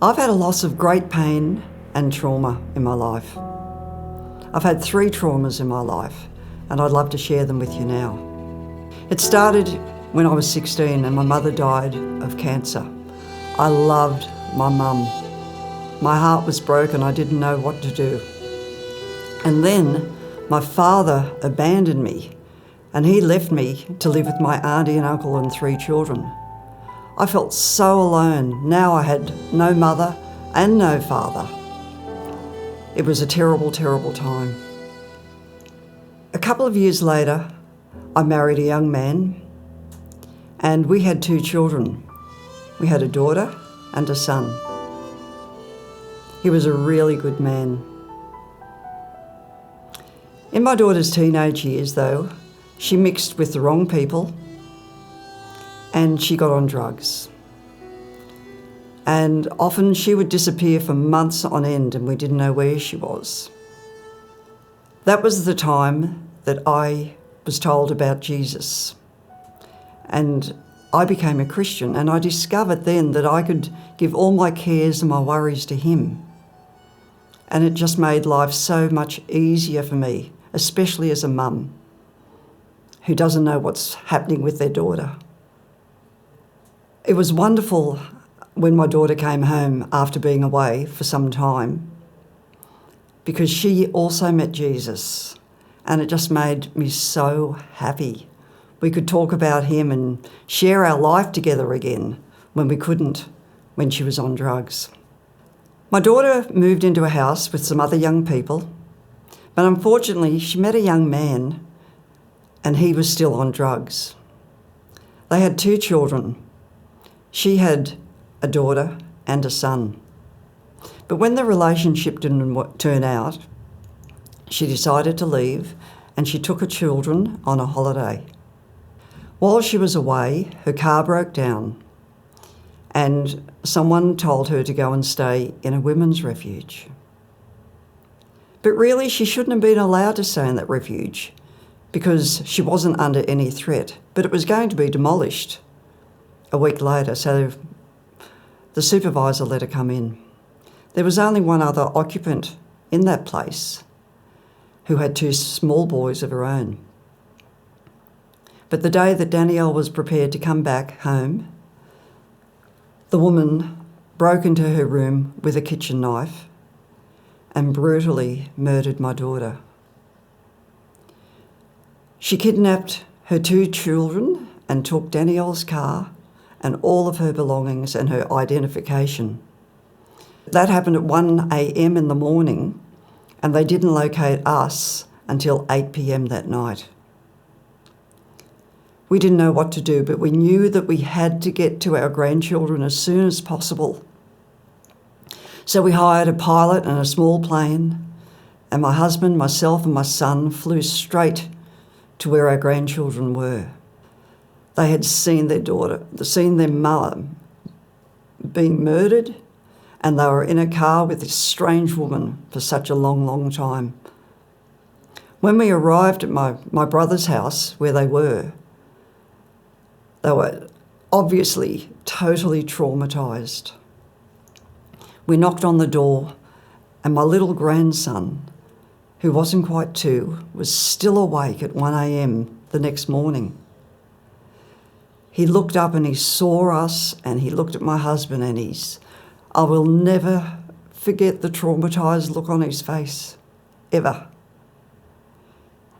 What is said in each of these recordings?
I've had a loss of great pain and trauma in my life. I've had 3 traumas in my life, and I'd love to share them with you now. It started when I was 16 and my mother died of cancer. I loved my mum. My heart was broken, I didn't know what to do. And then my father abandoned me, and he left me to live with my auntie and uncle and 3 children. I felt so alone. Now I had no mother and no father. It was a terrible, terrible time. A couple of years later, I married a young man, and we had 2 children. We had a daughter and a son. He was a really good man. In my daughter's teenage years, though, she mixed with the wrong people and she got on drugs. And often she would disappear for months on end and we didn't know where she was. That was the time that I was told about Jesus. And I became a Christian, and I discovered then that I could give all my cares and my worries to him. And it just made life so much easier for me, especially as a mum who doesn't know what's happening with their daughter. It was wonderful when my daughter came home after being away for some time, because she also met Jesus, and it just made me so happy. We could talk about him and share our life together again when we couldn't when she was on drugs. My daughter moved into a house with some other young people, but unfortunately she met a young man and he was still on drugs. They had 2 children. She had a daughter and a son. But when the relationship didn't turn out, she decided to leave and she took her children on a holiday. While she was away, her car broke down and someone told her to go and stay in a women's refuge. But really, she shouldn't have been allowed to stay in that refuge because she wasn't under any threat, but it was going to be demolished a week later, so the supervisor let her come in. There was only one other occupant in that place who had 2 small boys of her own. But the day that Danielle was prepared to come back home, the woman broke into her room with a kitchen knife and brutally murdered my daughter. She kidnapped her 2 children and took Danielle's car and all of her belongings and her identification. That happened at 1 a.m. in the morning, and they didn't locate us until 8 p.m. that night. We didn't know what to do, but we knew that we had to get to our grandchildren as soon as possible. So we hired a pilot and a small plane, and my husband, myself and my son flew straight to where our grandchildren were. They had seen their mother being murdered, and they were in a car with this strange woman for such a long, long time. When we arrived at my brother's house where they were obviously totally traumatised. We knocked on the door, and my little grandson, who wasn't quite 2, was still awake at 1 a.m. the next morning. He looked up and he saw us, and he looked at my husband, and I will never forget the traumatised look on his face, ever.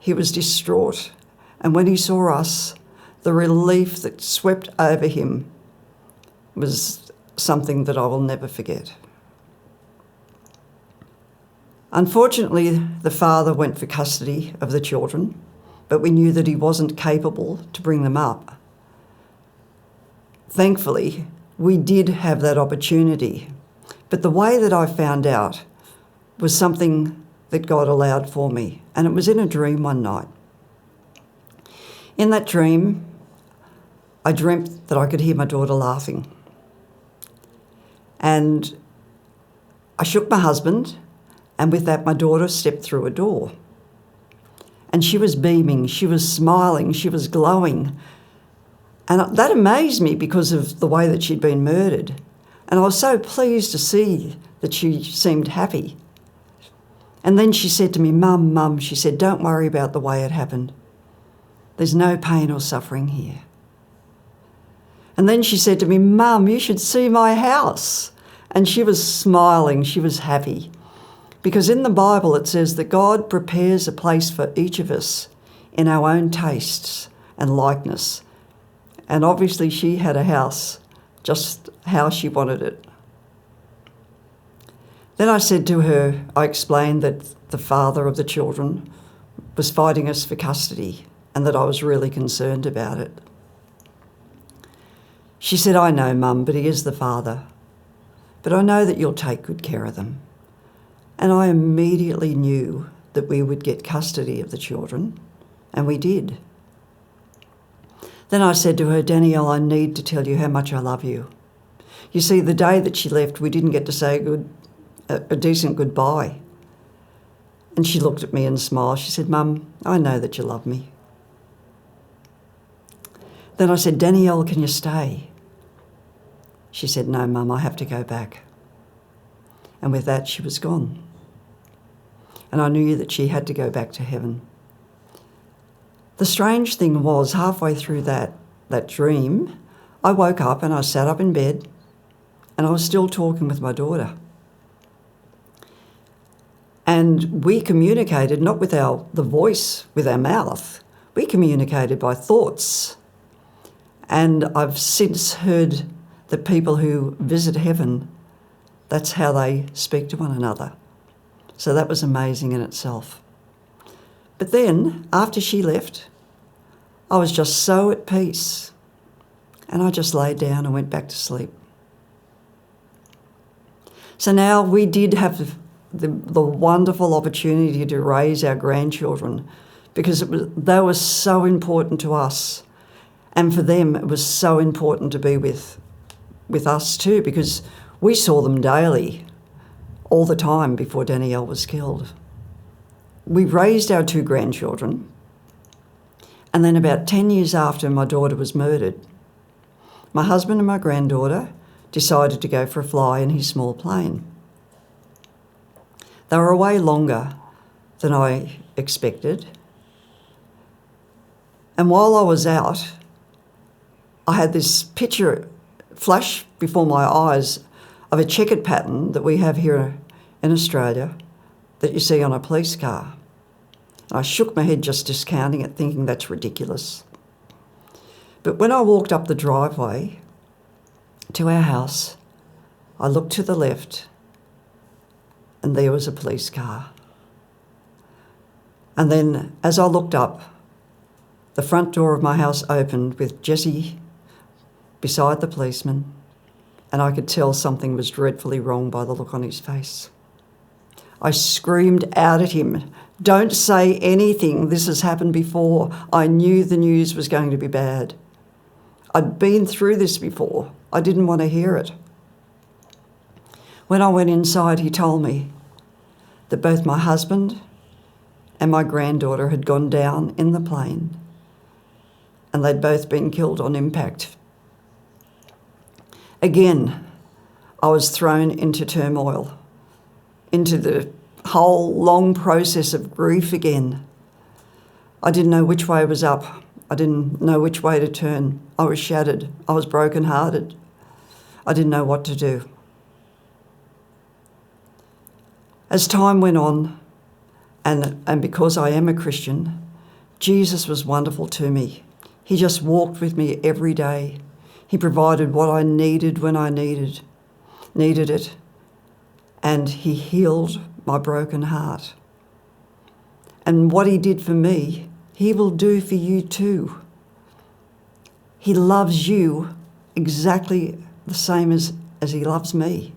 He was distraught, and when he saw us, the relief that swept over him was something that I will never forget. Unfortunately, the father went for custody of the children, but we knew that he wasn't capable to bring them up. Thankfully, we did have that opportunity, but the way that I found out was something that God allowed for me, and it was in a dream one night. In that dream, I dreamt that I could hear my daughter laughing. And I shook my husband, and with that, my daughter stepped through a door. And she was beaming, she was smiling, she was glowing. And that amazed me because of the way that she'd been murdered. And I was so pleased to see that she seemed happy. And then she said to me, Mum, she said, don't worry about the way it happened. There's no pain or suffering here. And then she said to me, Mum, you should see my house. And she was smiling, she was happy. Because in the Bible it says that God prepares a place for each of us in our own tastes and likeness. And obviously she had a house just how she wanted it. Then I said to her, I explained that the father of the children was fighting us for custody and that I was really concerned about it. She said, I know, Mum, but he is the father. But I know that you'll take good care of them. And I immediately knew that we would get custody of the children, and we did. Then I said to her, Danielle, I need to tell you how much I love you. You see, the day that she left, we didn't get to say a decent goodbye. And she looked at me and smiled. She said, Mum, I know that you love me. Then I said, Danielle, can you stay? She said, no, Mum, I have to go back. And with that, she was gone. And I knew that she had to go back to heaven. The strange thing was, halfway through that dream, I woke up and I sat up in bed and I was still talking with my daughter. And we communicated not with the voice, with our mouth. We communicated by thoughts. And I've since heard that people who visit heaven, that's how they speak to one another. So that was amazing in itself. But then, after she left, I was just so at peace. And I just laid down and went back to sleep. So now we did have the wonderful opportunity to raise our grandchildren because they were so important to us. And for them, it was so important to be with us too, because we saw them daily, all the time before Danielle was killed. We raised our 2 grandchildren, and then about 10 years after my daughter was murdered, my husband and my granddaughter decided to go for a fly in his small plane. They were away longer than I expected, and while I was out, I had this picture flash before my eyes of a checkered pattern that we have here in Australia that you see on a police car. And I shook my head just discounting it, thinking that's ridiculous. But when I walked up the driveway to our house, I looked to the left and there was a police car. And then as I looked up, the front door of my house opened with Jesse beside the policeman, and I could tell something was dreadfully wrong by the look on his face. I screamed out at him, don't say anything, this has happened before. I knew the news was going to be bad. I'd been through this before. I didn't want to hear it. When I went inside, he told me that both my husband and my granddaughter had gone down in the plane and they'd both been killed on impact. Again, I was thrown into turmoil, into the whole long process of grief again. I didn't know which way was up. I didn't know which way to turn. I was shattered. I was brokenhearted. I didn't know what to do. As time went on, and because I am a Christian, Jesus was wonderful to me. He just walked with me every day. He provided what I needed when I needed it, and he healed my broken heart. And what he did for me, he will do for you too. He loves you exactly the same as he loves me.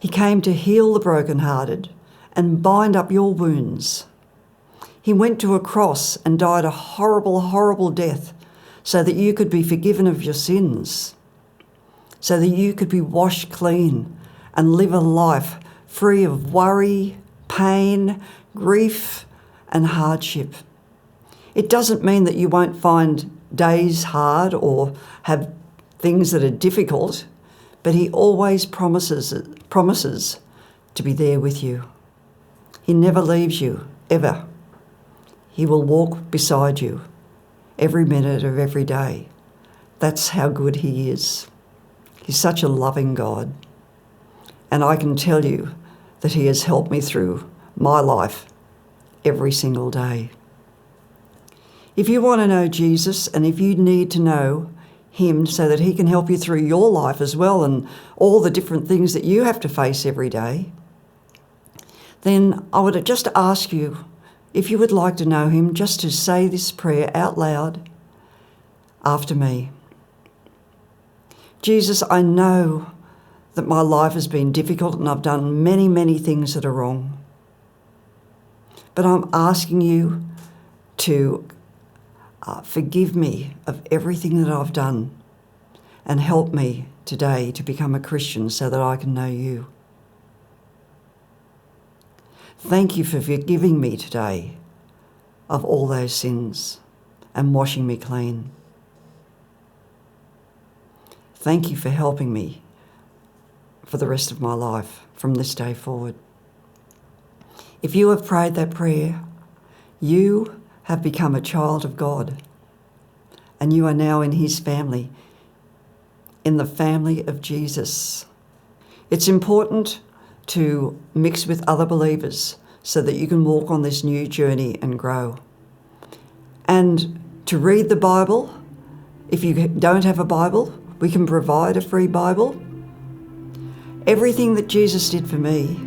He came to heal the brokenhearted and bind up your wounds. He went to a cross and died a horrible, horrible death so that you could be forgiven of your sins, so that you could be washed clean and live a life free of worry, pain, grief, and hardship. It doesn't mean that you won't find days hard or have things that are difficult, but he always promises to be there with you. He never leaves you, ever. He will walk beside you every minute of every day. That's how good he is. He's such a loving God. And I can tell you that he has helped me through my life every single day. If you want to know Jesus, and if you need to know him so that he can help you through your life as well and all the different things that you have to face every day, then I would just ask you, if you would like to know him, just to say this prayer out loud after me. Jesus, I know that my life has been difficult and I've done many, many things that are wrong. But I'm asking you to forgive me of everything that I've done and help me today to become a Christian so that I can know you. Thank you for forgiving me today of all those sins and washing me clean. Thank you for helping me for the rest of my life from this day forward. If you have prayed that prayer, you have become a child of God, and you are now in his family, in the family of Jesus. It's important to mix with other believers so that you can walk on this new journey and grow. And to read the Bible, if you don't have a Bible, we can provide a free Bible. Everything that Jesus did for me,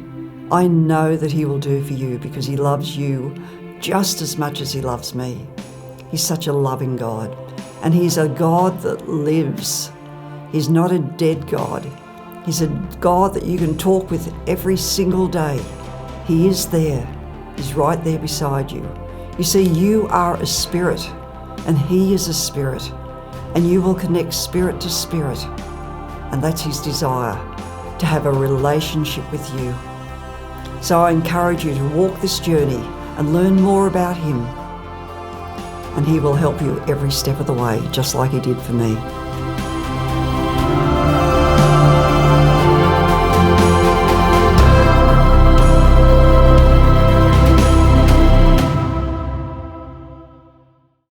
I know that he will do for you because he loves you just as much as he loves me. He's such a loving God, and he's a God that lives. He's not a dead God. He's a God that you can talk with every single day. He is there. He's right there beside you. You see, you are a spirit, and he is a spirit, and you will connect spirit to spirit, and that's his desire, to have a relationship with you. So I encourage you to walk this journey and learn more about him, and he will help you every step of the way, just like he did for me.